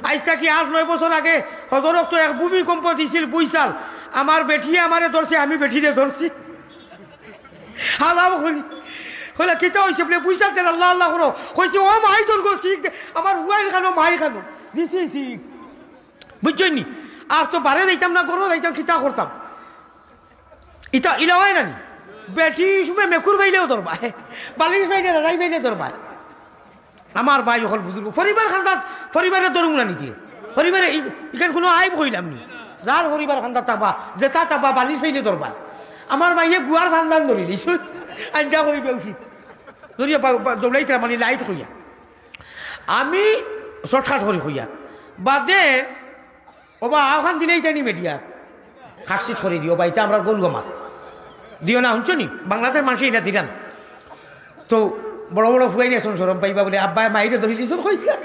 আজটা কি 8-9 বছর আগে হজরত তো এক ভূমিকম্প দিছিল বুঝছাল আমার বেঠিয়ে আমারে ধরছে আমি বেঠিরে ধরছি হালাম করি হলে কিতা হয়েছে বলে বুঝছাল তেন আল্লাহ আল্লাহ করো কইছে ও মাই তোর গো শিখ আমার হুয়াইল খানো মাই খানো দিছি শিখ বুঝছই নি আর তো বারে যাইতাম না করো যাইতাম কিতা করতাম ইটা ইলা হয় না বেটি সময় মেকুর বাইলেও ধরবা বালিশ বাইলে রাই বাইলে ধরবা আমার ভাই হল বুজুর্গ পরিবার খান্দাত পরিবারের ধরুন না নিতে পরিবারে এখানে কোনো আইব হইলাম নি যার পরিবার খান্দাত তাবা যেটা তাবা বালিশ পাইলে ধরবা আমার মাইয়ে গুয়ার খান্দান ধরিলি আঞ্জা করি বেউছি ধরিয়া দৌড়াইতে মানে লাইট হইয়া আমি শর্টকাট করি হইয়া বাদে ওবা আওখান দিলেই জানি মেডিয়া খাসি ছড়িয়ে দিও বা এটা আমরা গরু মাছ দিও না শুনছো নি বাংলাদেশের মানুষ এটা দিলাম তো বড় বড় ফুয়াই নিয়ে সরম পাইবা বলে আব্বাই মাইরে ধরি দিয়েছ কইছিলাম